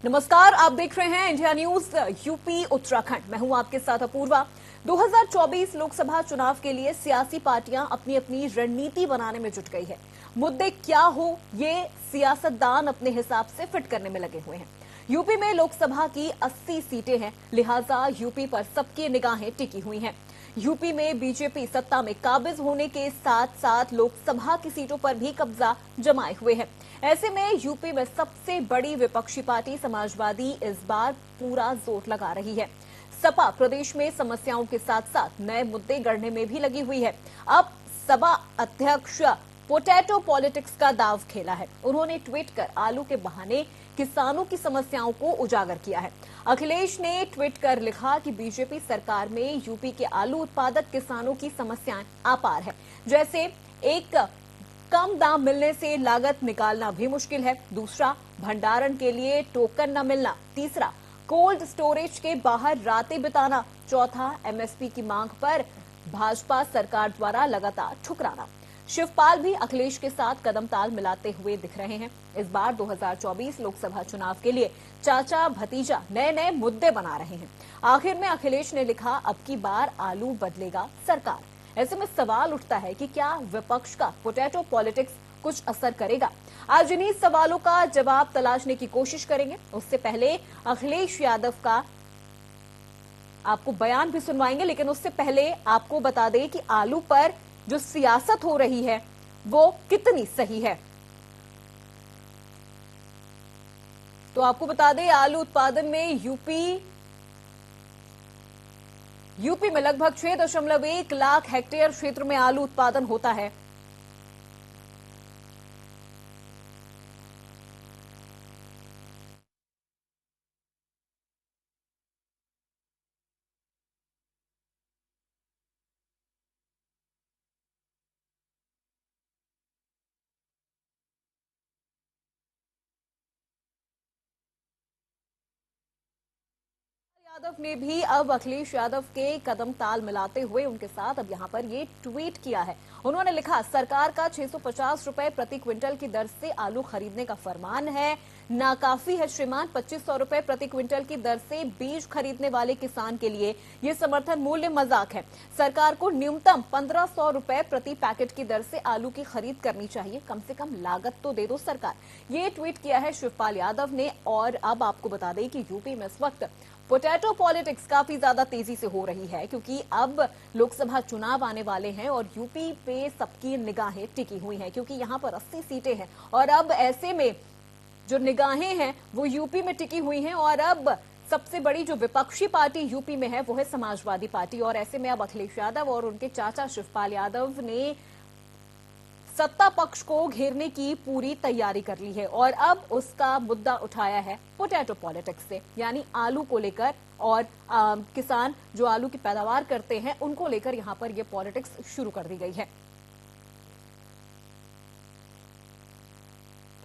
नमस्कार, आप देख रहे हैं इंडिया न्यूज यूपी उत्तराखंड। मैं हूं आपके साथ अपूर्वा। 2024 लोकसभा चुनाव के लिए सियासी पार्टियां अपनी अपनी रणनीति बनाने में जुट गई है। मुद्दे क्या हो, ये सियासतदान अपने हिसाब से फिट करने में लगे हुए हैं। यूपी में लोकसभा की 80 सीटें हैं, लिहाजा यूपी पर सबकी निगाहें टिकी हुई हैं। यूपी में बीजेपी सत्ता में काबिज होने के साथ साथ लोकसभा की सीटों पर भी कब्जा जमाए हुए है। ऐसे में यूपी में सबसे बड़ी विपक्षी पार्टी समाजवादी इस बार पूरा जोर लगा रही है। सपा प्रदेश में समस्याओं के साथ साथ नए मुद्दे गढ़ने में भी लगी हुई है। अब सपा अध्यक्ष पोटैटो पॉलिटिक्स का दाव खेला है। उन्होंने ट्वीट कर आलू के बहाने किसानों की समस्याओं को उजागर किया है। अखिलेश ने ट्वीट कर लिखा कि बीजेपी सरकार में यूपी के आलू उत्पादक किसानों की समस्याएं अपार है। जैसे एक, कम दाम मिलने से लागत निकालना भी मुश्किल है। दूसरा, भंडारण के लिए टोकन न मिलना। तीसरा, कोल्ड स्टोरेज के बाहर रातें बिताना। चौथा, एमएसपी की मांग पर भाजपा सरकार द्वारा लगातार ठुकराना। शिवपाल भी अखिलेश के साथ कदम ताल मिलाते हुए दिख रहे हैं। इस बार 2024 लोकसभा चुनाव के लिए चाचा भतीजा नए नए मुद्दे बना रहे हैं। आखिर में अखिलेश ने लिखा, अब की बार आलू बदलेगा सरकार। ऐसे में सवाल उठता है कि क्या विपक्ष का पोटैटो पॉलिटिक्स कुछ असर करेगा? आज इन्हीं सवालों का जवाब तलाशने की कोशिश करेंगे। उससे पहले अखिलेश यादव का आपको बयान भी सुनवाएंगे, लेकिन उससे पहले आपको बता दें कि आलू पर जो सियासत हो रही है वो कितनी सही है। तो आपको बता दें, आलू उत्पादन में यूपी में लगभग 6.1 लाख हेक्टेयर क्षेत्र में आलू उत्पादन होता है। यादव ने भी अब अखिलेश यादव के कदम ताल मिलाते हुए उनके साथ अब यहां पर ये ट्वीट किया है। उन्होंने लिखा, सरकार का 650 रुपए प्रति क्विंटल की दर से आलू खरीदने का फरमान है, नाकाफी है श्रीमान। 2500 रुपए प्रति क्विंटल की दर से बीज खरीदने वाले किसान के लिए ये समर्थन मूल्य मजाक है। सरकार को न्यूनतम 1500 रुपए प्रति पैकेट की दर से आलू की खरीद करनी चाहिए। कम से कम लागत तो दे दो सरकार। ये ट्वीट किया है शिवपाल यादव ने। और अब आपको बता दें कि यूपी में इस वक्त पोटैटो पॉलिटिक्स काफी ज्यादा तेजी से हो रही है, क्योंकि अब लोकसभा चुनाव आने वाले हैं और यूपी पे सबकी निगाहें टिकी हुई हैं, क्योंकि यहां पर 80 सीटें हैं। और अब ऐसे में जो निगाहें हैं वो यूपी में टिकी हुई हैं। और अब सबसे बड़ी जो विपक्षी पार्टी यूपी में है वो है समाजवादी पार्टी। और ऐसे में अब अखिलेश यादव और उनके चाचा शिवपाल यादव ने सत्ता पक्ष को घेरने की पूरी तैयारी कर ली है। और अब उसका मुद्दा उठाया है पोटैटो पॉलिटिक्स से, यानी आलू को लेकर। और किसान जो आलू की पैदावार करते हैं उनको लेकर यहां पर यह पॉलिटिक्स शुरू कर दी गई है।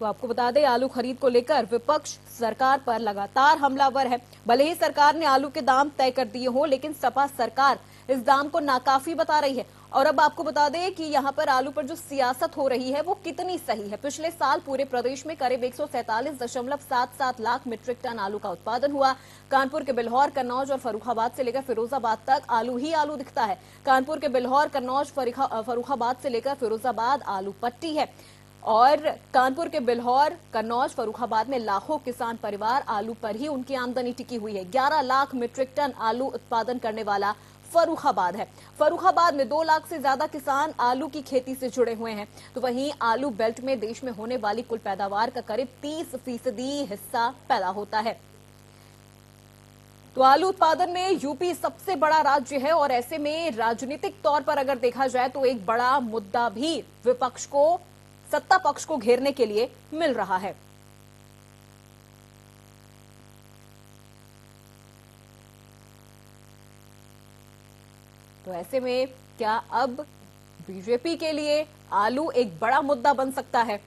तो आपको बता दें, आलू खरीद को लेकर विपक्ष सरकार पर लगातार हमलावर है। भले ही सरकार ने आलू के दाम तय कर दिए हो, लेकिन सपा सरकार इस दाम को नाकाफी बता रही है। और अब आपको बता दें कि यहां पर आलू पर जो सियासत हो रही है वो कितनी सही है। पिछले साल पूरे प्रदेश में करीब 147.77 लाख मीट्रिक टन आलू का उत्पादन हुआ। कानपुर के बिल्हौर, कन्नौज और फर्रुखाबाद से लेकर फिरोजाबाद तक आलू ही आलू दिखता है। कानपुर के बिल्हौर, कन्नौज, फर्रुखाबाद से लेकर फिरोजाबाद आलू पट्टी है। और कानपुर के बिल्हौर, कन्नौज, फर्रुखाबाद में लाखों किसान परिवार आलू पर ही उनकी आमदनी टिकी हुई है। 11 लाख मीट्रिक टन आलू उत्पादन करने वाला फर्रुखाबाद है। फर्रुखाबाद में 2 लाख से ज्यादा किसान आलू की खेती से जुड़े हुए हैं। तो वहीं आलू बेल्ट में देश में होने वाली कुल पैदावार का करीब 30% हिस्सा पैदा होता है। तो आलू उत्पादन में यूपी सबसे बड़ा राज्य है। और ऐसे में राजनीतिक तौर पर अगर देखा जाए तो एक बड़ा मुद्दा भी विपक्ष को, सत्ता पक्ष को घेरने के लिए मिल रहा है। तो ऐसे में क्या अब बीजेपी के लिए आलू एक बड़ा मुद्दा बन सकता है?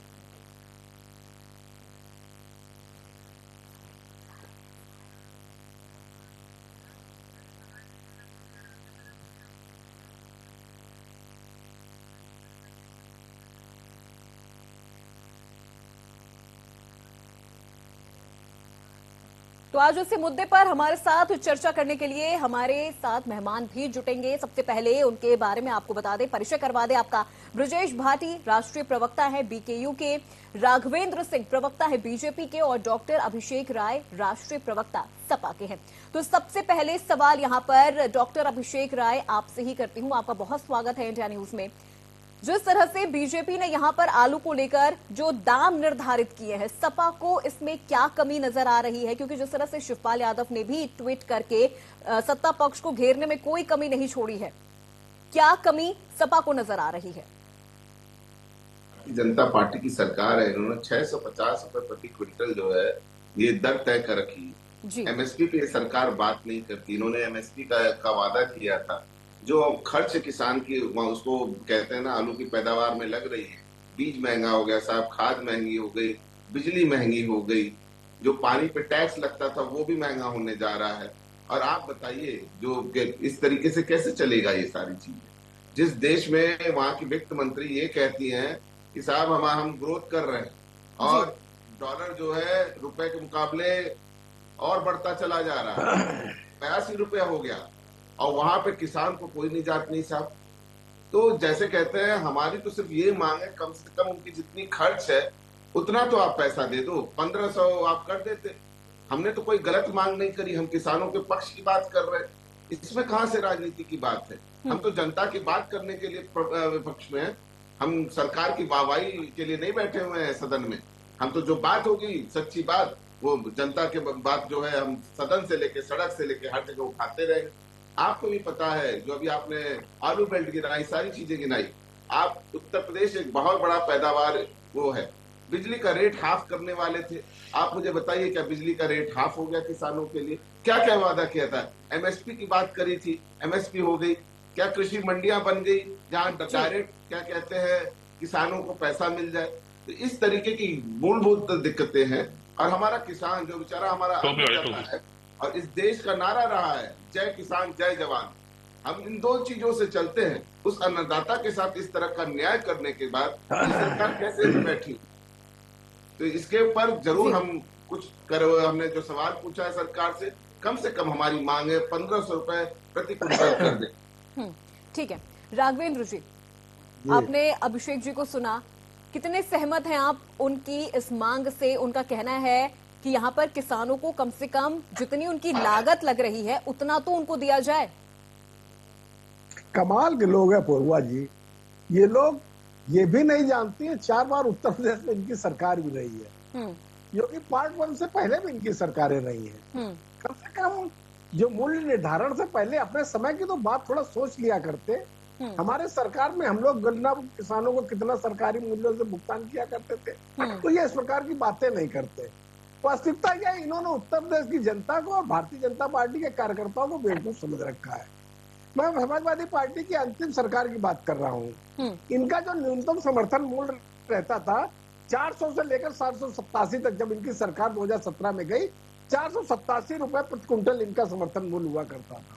तो आज उसी मुद्दे पर हमारे साथ चर्चा करने के लिए हमारे साथ मेहमान भी जुटेंगे। सबसे पहले उनके बारे में आपको बता दें, परिचय करवा दें आपका। ब्रजेश भाटी राष्ट्रीय प्रवक्ता है बीकेयू के, राघवेंद्र सिंह प्रवक्ता है बीजेपी के और डॉक्टर अभिषेक राय राष्ट्रीय प्रवक्ता सपा के हैं। तो सबसे पहले सवाल यहां पर डॉक्टर अभिषेक राय आपसे ही करती हूं। आपका बहुत स्वागत है इंडिया न्यूज में। जिस तरह से बीजेपी ने यहां पर आलू को लेकर जो दाम निर्धारित किए हैं, सपा को इसमें क्या कमी नजर आ रही है? क्योंकि जिस तरह से शिवपाल यादव ने भी ट्वीट करके सत्ता पक्ष को घेरने में कोई कमी नहीं छोड़ी है, क्या कमी सपा को नजर आ रही है? जनता पार्टी की सरकार है, इन्होंने 650 रुपए प्रति क्विंटल जो है ये दर तय कर रखी है। एमएसपी पे सरकार बात नहीं करती। इन्होंने एमएसपी का वादा किया था। जो खर्च किसान की उसको कहते हैं ना, आलू की पैदावार में लग रही है, बीज महंगा हो गया साहब, खाद महंगी हो गई, बिजली महंगी हो गई, जो पानी पे टैक्स लगता था वो भी महंगा होने जा रहा है। और आप बताइए जो इस तरीके से कैसे चलेगा ये सारी चीजें? जिस देश में वहां की वित्त मंत्री ये कहती हैं कि साहब हम ग्रोथ कर रहे हैं और डॉलर जो है रुपए के मुकाबले और बढ़ता चला जा रहा है, 82 रुपया हो गया, और वहां पे किसान को कोई निजात नहीं साहब। तो जैसे कहते हैं, हमारी तो सिर्फ ये मांग है, कम से कम उनकी जितनी खर्च है उतना तो आप पैसा दे दो। 1500 आप कर देते। हमने तो कोई गलत मांग नहीं करी, हम किसानों के पक्ष की बात कर रहे हैं। इसमें कहां से राजनीति की बात है? हम तो जनता की बात करने के लिए विपक्ष में हैं। हम सरकार की वाहवाही के लिए नहीं बैठे हुए हैं सदन में। हम तो जो बात होगी सच्ची बात, वो जनता के बात जो है हम सदन से लेके सड़क से लेके हर जगह उठाते रहेंगे। आपको भी पता है, जो अभी आपने आलू बेल्ट गिनाई, सारी चीजें गिनाई, आप उत्तर प्रदेश एक बहुत बड़ा पैदावार वो है। बिजली का रेट हाफ करने वाले थे, आप मुझे बताइए क्या बिजली का रेट हाफ हो गया किसानों के लिए? क्या क्या वादा किया था? एमएसपी की बात करी थी, एमएसपी हो गई। क्या कृषि मंडियां बन गई जहां डायरेक्ट क्या कहते हैं किसानों को पैसा मिल जाए? तो इस तरीके की मूलभूत दिक्कतें हैं। और हमारा किसान जो बेचारा हमारा है, और इस देश का नारा रहा है जय किसान जय जवान, हम इन दो चीजों से चलते हैं। उस अन्नदाता के साथ इस तरह का न्याय करने के बाद सरकार कैसे बैठी? तो इसके ऊपर जरूर हम कुछ हमने जो सवाल पूछा है सरकार से कम हमारी मांग है 1500 रुपए प्रति क्विंटल कर दे। ठीक है राघवेंद्र जी, आपने अभिषेक जी को सुना, कितने सहमत हैं आप उनकी इस मांग से? उनका कहना है कि यहाँ पर किसानों को कम से कम जितनी उनकी लागत लग रही है उतना तो उनको दिया जाए। कमाल के लोग हैं पूर्वा जी। ये लोग ये भी नहीं जानती है 4 बार उत्तर प्रदेश में इनकी सरकार भी रही है, योगी पार्ट 1 से पहले भी इनकी सरकारें रही है। कम से कम जो मूल्य निर्धारण से पहले अपने समय की तो बात थोड़ा सोच लिया करते। हमारे सरकार में हम लोग गन्ना किसानों को कितना सरकारी मूल्यों से भुगतान किया करते थे, तो ये इस प्रकार की बातें नहीं करते। वास्तविकता यह है, इन्होंने उत्तर प्रदेश की जनता को और भारतीय जनता पार्टी के कार्यकर्ताओं को बेवकूफ समझ रखा है। मैं समाजवादी पार्टी की अंतिम सरकार की बात कर रहा हूँ। इनका जो न्यूनतम समर्थन मूल्य रहता था 400 से लेकर 787 तक, जब इनकी सरकार 2017 में गई 487 रुपए प्रति क्विंटल इनका समर्थन मूल्य हुआ करता था।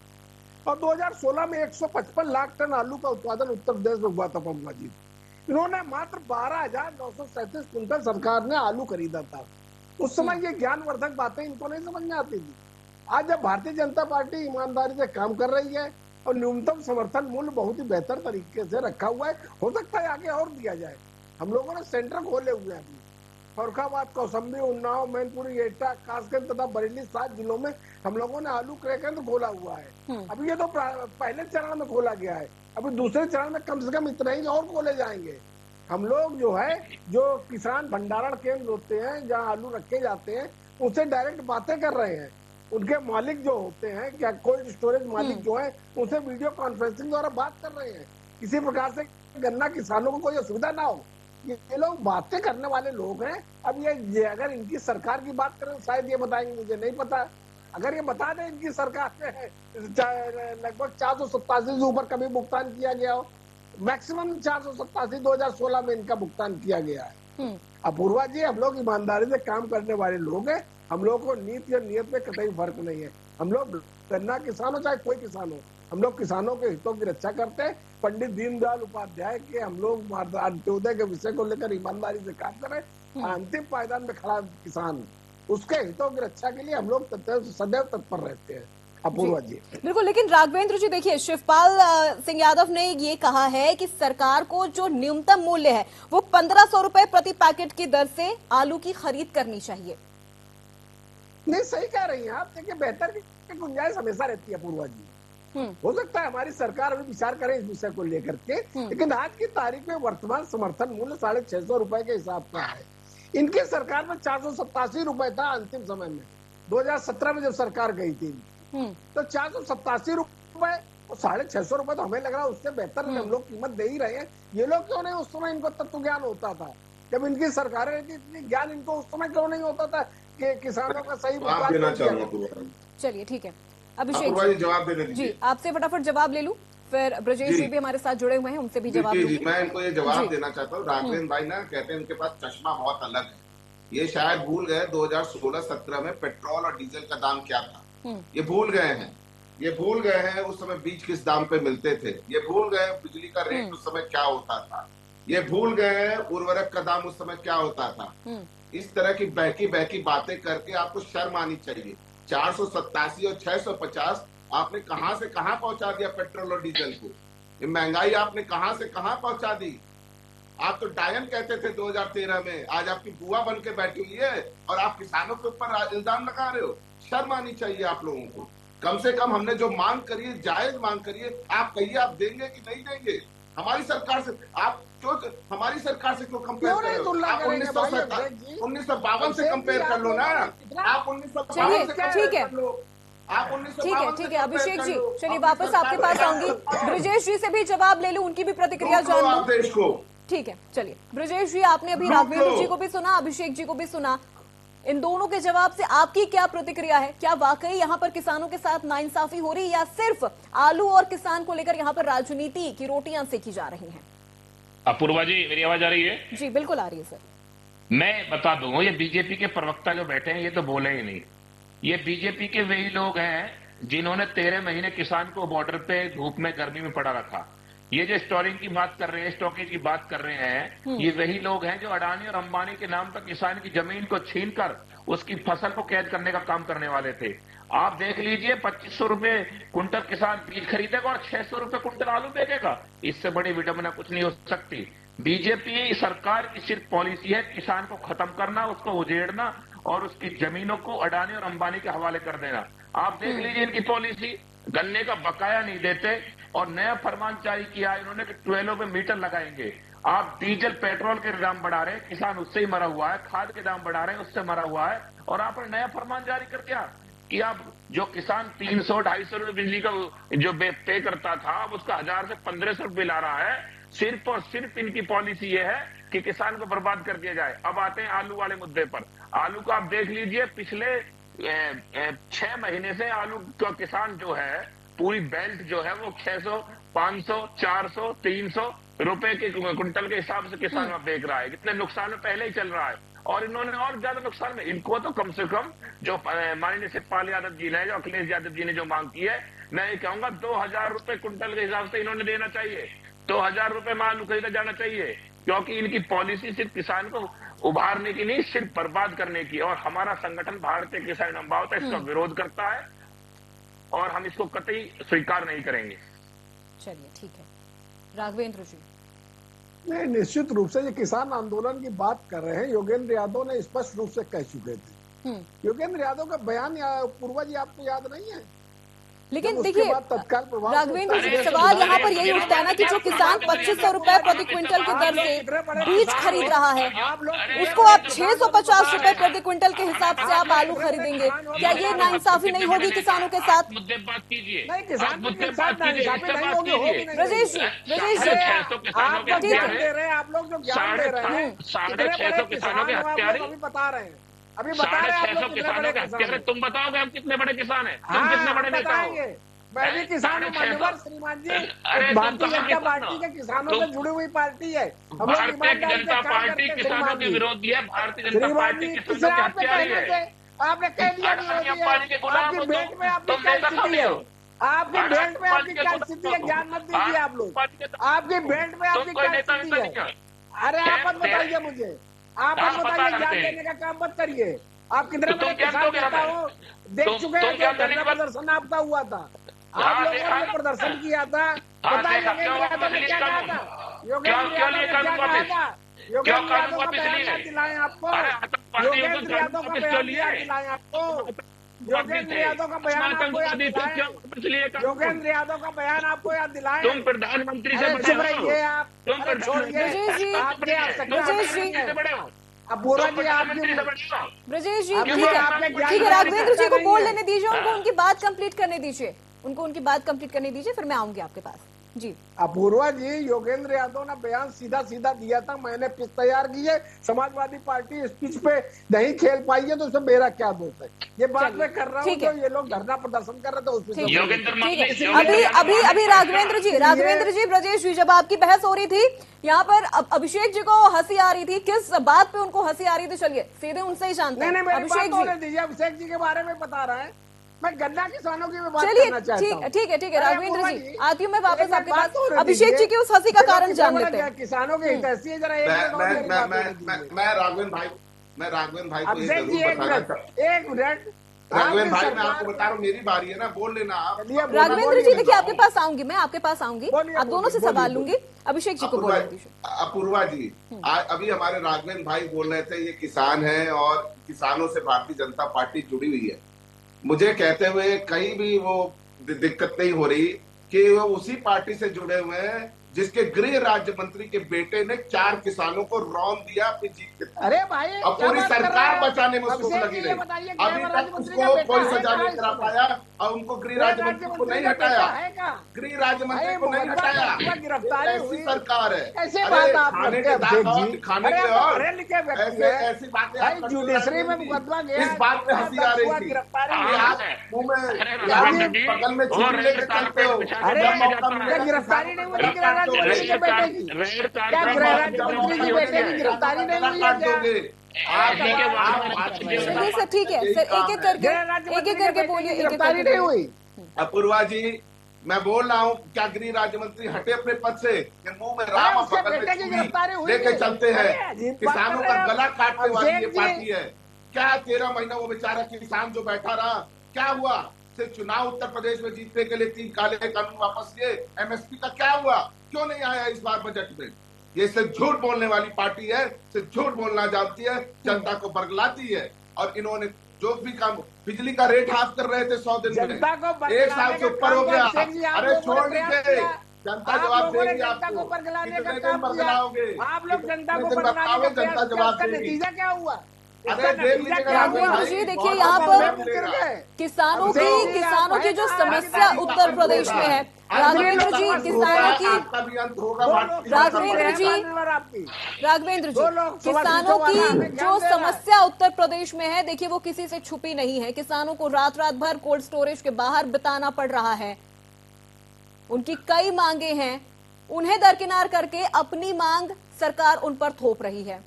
और 2016 में 155 लाख टन आलू का उत्पादन उत्तर प्रदेश में हुआ था पम्मा जी। इन्होंने मात्र 12,937 क्विंटल सरकार ने आलू खरीदा था। उस समय ये ज्ञानवर्धक बातें इनको नहीं समझ में आती थी। आज जब भारतीय जनता पार्टी ईमानदारी से काम कर रही है और न्यूनतम समर्थन मूल्य बहुत ही बेहतर तरीके से रखा हुआ है, हो सकता है आगे और दिया जाए। हम लोगों ने सेंटर खोले हुए हैं अभी फरुखाबाद, कौशाम्बी, उन्नाव, मैनपुरी, एटा, कासगंज तथा बरेली 7 जिलों में हम लोगों ने आलू क्रय केंद्र खोला हुआ है। अभी ये तो पहले चरण में खोला गया है, अभी दूसरे चरण में कम से कम इतना ही और खोले जाएंगे। हम लोग जो है, जो किसान भंडारण केंद्र होते हैं जहां आलू रखे जाते हैं, उनसे डायरेक्ट बातें कर रहे हैं। उनके मालिक जो होते हैं, क्या कोल्ड स्टोरेज मालिक जो है, उनसे वीडियो कॉन्फ्रेंसिंग द्वारा बात कर रहे हैं। किसी प्रकार से गन्ना किसानों को कोई असुविधा ना हो, ये लोग बातें करने वाले लोग हैं। अब ये अगर इनकी सरकार की बात करें शायद ये बताएंगे, मुझे नहीं पता। अगर ये बता दें इनकी सरकार में लगभग 487 से ऊपर कभी भुगतान किया गया हो, मैक्सिमम 487 2016 में इनका भुगतान किया गया है। अपूर्वा जी, हम लोग ईमानदारी से काम करने वाले लोग हैं। हम लोग को नीति और नियत में कतई फर्क नहीं है। हम लोग गन्ना किसान हो चाहे कोई किसान हो, हम लोग किसानों के हितों की रक्षा करते हैं। पंडित दीनदयाल उपाध्याय के हम लोग अंत्योदय के विषय को लेकर ईमानदारी से काम करें। अंतिम पायदान में खड़ा किसान, उसके हितों की रक्षा के लिए हम लोग सदैव तत्पर रहते हैं। अपूर्वा जी बिल्कुल, लेकिन राघवेंद्र जी देखिए, शिवपाल सिंह यादव ने ये कहा है कि सरकार को जो न्यूनतम मूल्य है वो 1500 रुपए प्रति पैकेट की दर से आलू की खरीद करनी चाहिए। नहीं, सही कह रही हैं आप। देखिए, बेहतर की गुंजाइश हमेशा रहती है अपूर्वा जी। हो सकता है हमारी सरकार अभी विचार करे इस विषय को लेकर के, लेकिन आज की तारीख में वर्तमान समर्थन मूल्य 650 रुपए के हिसाब का है। इनकी सरकार में 487 रुपए था अंतिम समय में, 2017 में जब सरकार गई थी, तो 487 रुपए और 650 रुपए तो हमें लग रहा है उससे बेहतर हम लोग कीमत दे ही रहे हैं। ये लोग क्यों नहीं, उस समय इनको तत्व ज्ञान होता था जब इनकी सरकारें रहती, इतनी ज्ञान इनको उस समय क्यों नहीं होता था कि किसानों का सही भुगतान। चलिए ठीक है, अभिषेक जी जवाब देने जी, आपसे फटाफट जवाब ले लूं, फिर ब्रजेश जी भी हमारे साथ जुड़े हुए हैं, उनसे भी जवाब जी, मैं इनको ये जवाब देना चाहता हूँ। राघवेंद्र भाई ना कहते हैं उनके पास चश्मा बहुत अलग है। ये शायद भूल गए 2016-17 में पेट्रोल और डीजल का दाम क्या था, ये भूल गए हैं। ये भूल गए हैं उस समय बीज किस दाम पे मिलते थे, ये भूल गए बिजली का रेट उस समय क्या होता था, ये भूल गए हैं उर्वरक का दाम उस समय क्या होता था। इस तरह की बहकी बातें करके आपको शर्म आनी चाहिए। 487 और 650 आपने कहां से कहां पहुंचा दिया पेट्रोल और डीजल को। ये महंगाई आपने कहां से कहां पहुंचा दी। आप तो डायन कहते थे 2013 में, आज आपकी बुआ बन के बैठी हुई है और आप किसानों के ऊपर इल्जाम लगा रहे हो। शर्म आनी चाहिए आप लोगों को। कम से कम हमने जो मांग करी है, जायज मांग करी है, आप कहिए आप देंगे कि नहीं देंगे। हमारी सरकार से आप क्यों, हमारी सरकार से क्यों कंपेयर कर रहे हो? आप 1952 से कंपेयर कर लो ना। आप 1952 से कंपेयर कर लो। आप 1952 ठीक है अभिषेक जी, चलिए वापस आपके पास आऊंगी। ब्रजेश जी से भी जवाब ले लूं, उनकी भी प्रतिक्रिया जान लूं। देश को ठीक है, चलिए ब्रजेश जी, आपने अभी राघवेंद्र जी को भी सुना, अभिषेक जी को भी सुना। इन दोनों के जवाब से आपकी क्या प्रतिक्रिया है? क्या वाकई यहाँ पर किसानों के साथ नाइंसाफी हो रही है या सिर्फ आलू और किसान को लेकर यहाँ पर राजनीति की रोटियां सेकी जा रही हैं? अपूर्वा जी, मेरी आवाज आ रही है? जी बिल्कुल आ रही है सर। मैं बता दूं, ये बीजेपी के प्रवक्ता जो बैठे हैं ये तो बोले ही नहीं। ये बीजेपी के वही लोग हैं जिन्होंने 13 महीने किसान को बॉर्डर पे धूप में गर्मी में पड़ा रखा। ये जो स्टोरिंग की बात कर रहे हैं, स्टॉकेज की बात कर रहे हैं, ये वही लोग हैं जो अडानी और अंबानी के नाम पर किसान की जमीन को छीनकर उसकी फसल को कैद करने का काम करने वाले थे। आप देख लीजिए, 2500 रुपए कुंटल किसान बीज खरीदेगा और 600 रुपए कुंटल आलू बेचेगा। इससे बड़ी विडंबना कुछ नहीं हो सकती। बीजेपी सरकार की सिर्फ पॉलिसी है किसान को खत्म करना, उसको उजेड़ना और उसकी जमीनों को अडानी और अंबानी के हवाले कर देना। आप देख लीजिए इनकी पॉलिसी, गन्ने का बकाया नहीं देते और नया फरमान जारी किया इन्होंने कि 12 पे मीटर लगाएंगे। आप डीजल पेट्रोल के दाम बढ़ा रहे हैं, किसान उससे ही मरा हुआ है, खाद के दाम बढ़ा रहे हैं, उससे मरा हुआ है। और आपने नया फरमान जारी कर दिया कि आप जो किसान 300-250 रुपए बिजली का जो पे करता था, अब उसका 1000 से 1500 रुपए ला रहा है। सिर्फ और सिर्फ इनकी पॉलिसी ये है कि किसान को बर्बाद कर दिया जाए। अब आते हैं आलू वाले मुद्दे पर। आलू को आप देख लीजिए, पिछले 6 महीने से आलू का किसान जो है, पूरी बेल्ट जो है वो 600, 500, 400, 300 रुपए के कुंटल के हिसाब से किसान बेच रहा है। कितने नुकसान में पहले ही चल रहा है और इन्होंने और ज्यादा नुकसान में, इनको तो कम से कम जो माननीय शिवपाल यादव जी ने, जो अखिलेश यादव जी ने जो मांग की है, मैं ये कहूंगा 2000 रुपए कुंटल के हिसाब से इन्होंने देना चाहिए। 2000 रुपए में आलू खरीदा जाना चाहिए, क्योंकि इनकी पॉलिसी सिर्फ किसान को उभारने की नहीं, सिर्फ बर्बाद करने की। और हमारा संगठन भारतीय किसान अम्बावता इसका विरोध करता है और हम इसको कतई स्वीकार नहीं करेंगे। चलिए ठीक है, राघवेंद्र जी। नहीं, निश्चित रूप से ये किसान आंदोलन की बात कर रहे हैं। योगेंद्र यादव ने स्पष्ट रूप से कह चुके थे। योगेंद्र यादव का बयान पूर्वा जी आपको याद नहीं है? लेकिन देखिए राघवेंद्र जी, सवाल यहाँ पर यही उठता है ना कि जो किसान 2500 रुपए प्रति क्विंटल की दर से बीज खरीद रहा है, उसको आप 650 रुपए प्रति क्विंटल के हिसाब से आप आलू खरीदेंगे। क्या ये नाइंसाफी नहीं होगी किसानों के साथ? मुद्दे बात कीजिए, ब्रजेश जी, आप लोग जो ज्ञान दे रहे हैं, 650 किसानों के हत्यारे बता रहे हैं, अभी बता रहे हैं 650 किसानों के हत्यारे। तुम बताओगे हम कितने बड़े किसान हैं? तुम कितने बड़े नेता हो? मैं भी किसान हूँ मान्यवर श्रीमान जी। भारतीय जनता पार्टी के किसानों से जुड़ी हुई पार्टी है। भारतीय जनता पार्टी किसानों के विरोधी है। भारतीय जनता पार्टी किसानों के हत्यारे है। आपने कह दिया आपकी बेल्ट में आपकी क्या स्थिति है? आपकी बेल्ट में आपकी क्या स्थिति है? ज्ञान मत दीजिए आप लोग। आपकी बेल्ट में आपकी क्या स्थिति है? अरे आप मत बताइए मुझे, आप मत बताइए, ज्ञान देने का काम मत करिए। आप कितने बड़े किसान नेता हो, देख चुके हैं जो धरना प्रदर्शन आपका हुआ था, आप लोगों ने प्रदर्शन किया था, पता है योगेंद्र यादव ने क्या कहा था, योगेंद्र यादव ने क्या कहा था, योगेंद्र यादव का बयान दिलाएं आपको, योगेंद्र यादव का बयान दिलाएं आपको, योगेंद्र यादव का बयान आपको याद दिलाएं, योगेंद्र यादव का बयान आपको याद दिलाएं। तुम प्रधानमंत्री से चुप रहिए आप, तुम छोड़िए आपके आवश्यकता। अपूर्वा जी आपकी ब्रजेश जी ठीक है, राघवेंद्र जी को बोल लेने दीजिए, उनको उनकी बात कंप्लीट करने दीजिए, उनको उनकी बात कंप्लीट करने दीजिए, फिर मैं आऊंगी आपके पास। जी अपूर्वा जी, योगेंद्र यादव ने बयान सीधा सीधा दिया था, मैंने पिच तैयार की है, समाजवादी पार्टी स्पीच पे नहीं खेल पाई है तो उसमें मेरा क्या दोष है, ये बात मैं कर रहा हूँ। तो ये लोग धरना प्रदर्शन कर रहे थे उसमें अभी राघवेंद्र जी ब्रजेश जी, जब आपकी बहस हो रही थी यहाँ पर अभिषेक जी को हंसी आ रही थी, किस बात पे उनको हंसी आ रही थी, चलिए सीधे उनसे ही जानते हैं। अभिषेक जी के बारे में बता रहे हैं, मैं गन्ना किसानों की बात करना चाहता हूँ। ठीक है राघवेंद्र जी, आती हूँ मैं वापस आपके पास, अभिषेक जी की उस हंसी का कारण जान लेते हैं। किसानों के हित है जरा मैं राघवेंद्र भाई को एक मिनट राघवेंद्र भाई, मैं आपको बता रहा हूँ, मेरी बारी है ना, बोल लेना आप। राघवेंद्र जी देखिए, आपके पास आऊंगी मैं, आपके पास आऊंगी, आप दोनों से सवाल लूंगी, अभिषेक जी को बोल दीजिए। अपूर्वा जी, अभी हमारे राघवेंद्र भाई बोल रहे थे ये किसान है और किसानों से भारतीय जनता पार्टी जुड़ी हुई है, मुझे कहते हुए कहीं भी वो दिक्कत नहीं हो रही कि वो उसी पार्टी से जुड़े हुए हैं जिसके गृह राज्य मंत्री के बेटे ने 4 किसानों को रौंद दिया अपनी जीत के। अरे भाई, अब पूरी सरकार बचाने में उसको लगी रही, अभी तक उसको कोई सजा नहीं करा पाया और उनको गृह राज्य मंत्री को नहीं हटाया, गृह राज्य मंत्री को नहीं हटाया। ऐसी सरकार है, खाने के दांत खाने के और ऐसी बातें जुडिशरी में मुकदमा गया, इस बात पे हंसी आ रही थी। आप मुंह में बगल में छुरी लेके चलते हो, गिरफ्तारी नहीं हुई गिरफ्तारी नहीं हुई सर, ठीक है सर, एक एक करके बोलिए, गिरफ्तारी नहीं हुई। अपूर्वा जी, मैं बोल रहा हूँ, क्या गृह राज्य मंत्री हटे अपने पद से, मुंह में राम लेके चलते हैं, किसानों का गला काटने वाली ये पार्टी है क्या? 13 महीना वो बेचारा किसान जो बैठा रहा, क्या हुआ? सिर्फ चुनाव उत्तर प्रदेश में जीतने के लिए 3 काले कानून वापस लिए, एमएसपी का क्या हुआ? क्यों नहीं आया इस बार बजट में? ये सिर्फ झूठ बोलने वाली पार्टी है, सिर्फ झूठ बोलना जानती है, जनता को बरगलाती है। और इन्होंने जो भी काम, बिजली का रेट हाफ कर रहे थे 100 दिन में, 1 साल से ऊपर हो गया। अरे छोड़ दीजिए, जनता जवाब देगी आपको, कितने दिन बरगलाओगे आप लोग? जनता को बरगलाने का जनता जवाब देगी। नतीजा क्या हुआ? अरे देखिए, यहाँ पर किसानों की जो समस्या उत्तर प्रदेश में है, राघवेंद्र जी, किसानों की जो समस्या उत्तर प्रदेश में है, देखिए वो किसी से छुपी नहीं है। किसानों को रात रात भर कोल्ड स्टोरेज के बाहर बिताना पड़ रहा है, उनकी कई मांगे हैं, उन्हें दरकिनार करके अपनी मांग सरकार उन पर थोप रही है।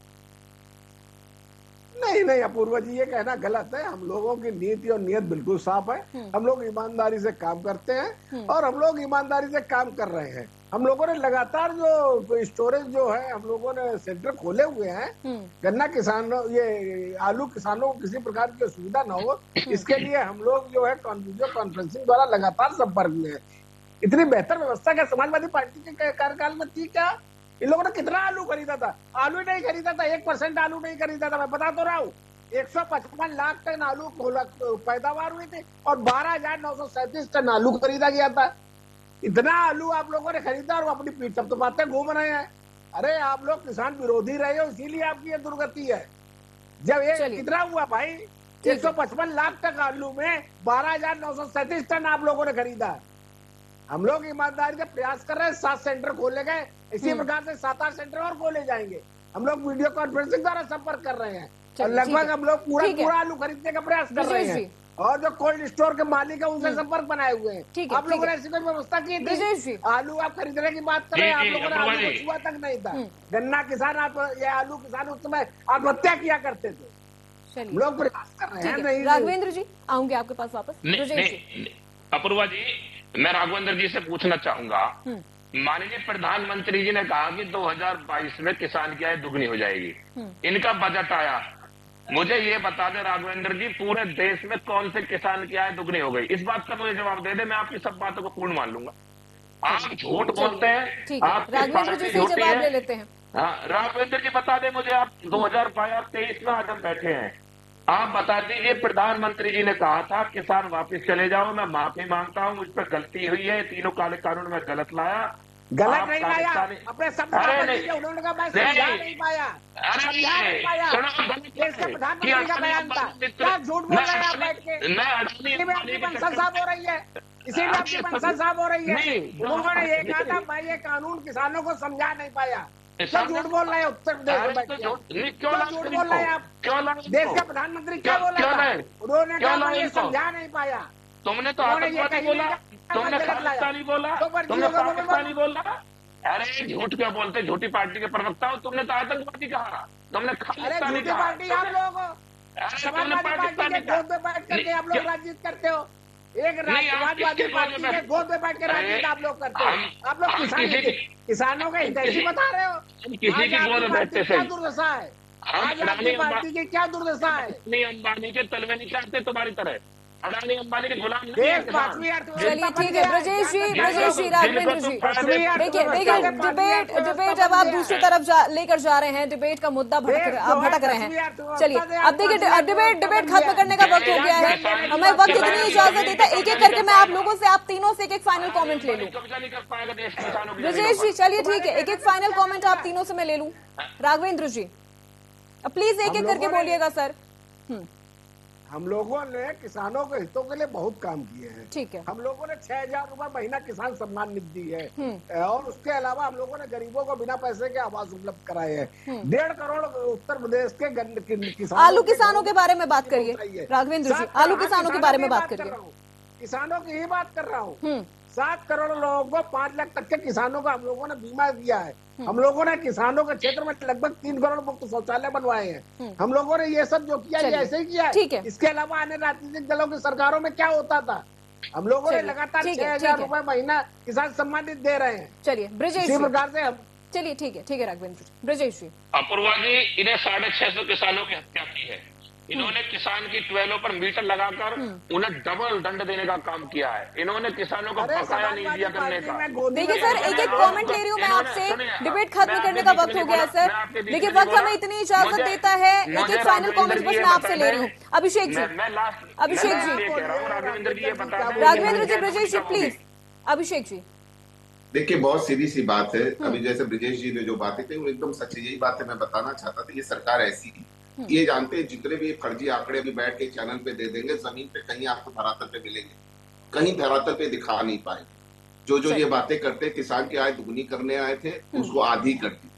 नहीं अपूर्वा जी, ये कहना गलत है। हम लोगों की नीति और नियत बिल्कुल साफ है, हम लोग ईमानदारी से काम करते हैं और हम लोग ईमानदारी से काम कर रहे हैं। हम लोगों ने लगातार जो स्टोरेज जो है, हम लोगों ने सेंटर खोले हुए हैं। गन्ना किसानों, ये आलू किसानों को किसी प्रकार की असुविधा न हो, इसके लिए हम लोग जो है वीडियो कॉन्फ्रेंसिंग द्वारा लगातार संपर्क में है। इतनी बेहतर व्यवस्था क्या समाजवादी पार्टी के कार्यकाल में थी क्या? इन लोगों ने कितना आलू खरीदा था? आलू नहीं खरीदा था, 1% आलू नहीं खरीदा था। मैं बता तो रहा हूँ, 155 लाख टन आलू पैदावार हुई थी और 12,937 टन आलू खरीदा गया था। इतना आलू आप लोगों ने खरीदा और अपनी पीठ सब तो बातें घूम रहे हैं। अरे आप लोग किसान विरोधी रहे हो, इसीलिए आपकी ये दुर्गति है। जब ये कितना हुआ भाई, 155 लाख टन आलू में 12,937 टन आप लोगों ने खरीदा। हम लोग ईमानदारी से प्रयास कर रहे हैं, 7 सेंटर खोले गए, इसी प्रकार से 7-8 सेंटर और खोले जाएंगे। हम लोग वीडियो कॉन्फ्रेंसिंग द्वारा संपर्क कर रहे हैं और लगभग हम लोग पूरा आलू खरीदने का प्रयास कर रहे हैं। और जो कोल्ड स्टोर के मालिक है उनसे संपर्क बनाए हुए हैं। आप लोगों ने ऐसी कोई व्यवस्था की थी? आलू आप खरीदने की बात कर रहे हैं, आप लोगों ने आलू को छुआ तक नहीं था। गन्ना किसान, आप ये आलू किसान उस समय आत्महत्या किया करते थे। हम लोग प्रयास कर रहे हैं। नहीं राघवेंद्र जी, आऊंगे आपके पास वापस। अपूर्वा जी, मैं राघवेंद्र जी से पूछना चाहूंगा, माननीय प्रधानमंत्री जी ने कहा कि 2022 में किसान की आय दुगनी हो जाएगी। इनका बजट आया, मुझे ये बता दे राघवेंद्र जी, पूरे देश में कौन से किसान की आय दुगनी हो गई? इस बात का मुझे जवाब दे दे, मैं आपकी सब बातों को पूर्ण मान लूंगा। आप झूठ बोलते हैं, आपकी पार्टी झूठी जवाब ले है। लेते हैं। हाँ, राघवेंद्र जी बता दे मुझे, आप 2023 में आज हम बैठे हैं, आप बता दीजिए, प्रधानमंत्री जी ने कहा था किसान वापस चले जाओ, मैं माफी मांगता हूं, मुझ पर गलती हुई है, तीनों काले कानून में गलत लाया, गलत नहीं लाया, अपने शब्द उन्होंने कहा मैं समझा नहीं पाया, समझा नहीं पाया, देश के प्रधानमंत्री का बयान था, क्या झूठ बोल रहे हैं आप बैठ के? इसीलिए आपकी मंशा साफ हो रही है, इसीलिए आपकी मंशा साफ हो रही है। उन्होंने ये कहा था मैं ये कानून किसानों को समझा नहीं पाया, क्या झूठ बोल रहे हैं उत्तर प्रदेश में बैठ के? क्यों झूठ बोल रहे हैं आप? देश का प्रधानमंत्री क्या बोला था? उन्होंने कहा मैं ये समझा नहीं पाया। तुमने तो आतंकवादी बोला, तुमने खालिस्तानी बोला, तुमने पाकिस्तानी बोला। अरे झूठ क्या बोलते, झूठी पार्टी के प्रवक्ता हो, तुमने तो आतंकवादी कहा, तुमने खालिस्तानी कहा। पार्टी आप लोग समाजवादी पार्टी के गोद में बैठ करके आप लोग राजनीति करते हो, एक समाजवादी पार्टी के गोद में बैठ के राजनीति आप लोग करते हो। आप लोग किसानों के हितैषी बता रहे हो। किसी की गोद में बैठते क्या दुर्दशा है आज आपकी पार्टी की, क्या दुर्दशा है? अंबानी के तलवे नहीं चाहते तुम्हारी तरह, अडानी अंबानी के गुलाम नहीं। चलिए ठीक है ब्रजेश जी, राघवेंद्र जी, देखिए डिबेट अब आप दूसरी तरफ लेकर जा रहे हैं, डिबेट का मुद्दा भटक रहे हैं। चलिए अब देखिए डिबेट खत्म करने का वक्त हो गया है, हमें वक्त इतनी इजाजत देता है, एक एक करके मैं आप लोगों से, आप तीनों से एक एक फाइनल कॉमेंट ले लूं। ब्रजेश जी चलिए ठीक है, एक एक फाइनल कॉमेंट आप तीनों से मैं ले लूं। राघवेंद्र जी प्लीज एक एक करके बोलिएगा सर। हम लोगों ने किसानों के हितों के लिए बहुत काम किए हैं। ठीक है, हम लोगों ने 6,000 रुपए महीना किसान सम्मान निधि दी है, और उसके अलावा हम लोगों ने गरीबों को बिना पैसे के आवास उपलब्ध कराए हैं। 1.5 करोड़ उत्तर प्रदेश के किसान, आलू किसानों के बारे में बात करिए राघवेंद्र जी, आलू किसानों के बारे में बात करिए। किसानों की ही बात कर रहा हूँ। 7 करोड़ लोगों को 5 लाख तक के किसानों का हम लोगों ने बीमा दिया है। हम लोगों ने किसानों के क्षेत्र में लगभग 3 करोड़ मुक्त शौचालय बनवाए हैं। हम लोगों ने ये सब जो किया ये ऐसे ही किया है। इसके अलावा अन्य राजनीतिक दलों की सरकारों में क्या होता था? हम लोगों ने लगातार 6,000 रुपए महीना किसान सम्मान निधि दे रहे हैं। चलिए ब्रजेश इसी प्रकार से हम, चलिए ठीक है राघवेंद्र जी। ब्रजेश जी, अपूर्वा जी, इन्हें 650 किसानों की हत्या की है, इन्होंने किसान की ट्वेलों पर मीटर लगाकर उन्हें डबल दंड देने का काम किया है, इन्होंने किसानों को बकाया नहीं दिया करने का। देखिए सर एक एक कमेंट ले रही हूँ मैं आपसे, डिबेट खत्म करने का वक्त हो गया है सर। देखिए वक्त हमें इतनी इजाजत देता है, एक एक फाइनल कमेंट बस मैं आपसे ले रही हूँ। अभिषेक जी, राघवेंद्र जी, ब्रजेश जी प्लीज। अभिषेक जी देखिए बहुत सीधी सी बात है, अभी जैसे ब्रजेश जी ने जो बातें कही वो एकदम सच्ची, यही बात है मैं बताना चाहता था। ये सरकार ऐसी की, ये जानते हैं जितने भी फर्जी आंकड़े अभी बैठ के चैनल पे दे देंगे, जमीन पे कहीं आपको धरातल पे मिलेंगे, कहीं धरातल पे दिखा नहीं पाएंगे। जो ये बातें करते किसान की आय दुगनी करने आए थे उसको आधी कर दी,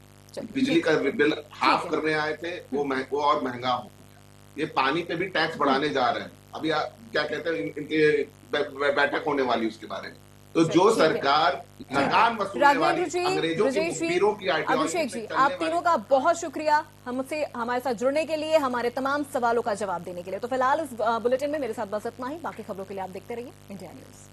बिजली का बिल हाफ करने आए थे वो और महंगा हो गया, ये पानी पे भी टैक्स बढ़ाने जा रहे हैं। अभी क्या कहते हैं इनके बैठक होने वाली उसके बारे में। तो जो सरकार लगान वसूलने वाली अंग्रेजों के मुखबिरों की आइडियोलॉजी, अभिषेक जी आप तीनों का बहुत शुक्रिया हमसे हमारे साथ जुड़ने के लिए, हमारे तमाम सवालों का जवाब देने के लिए। तो फिलहाल इस बुलेटिन में मेरे साथ बस इतना ही, बाकी खबरों के लिए आप देखते रहिए इंडिया न्यूज।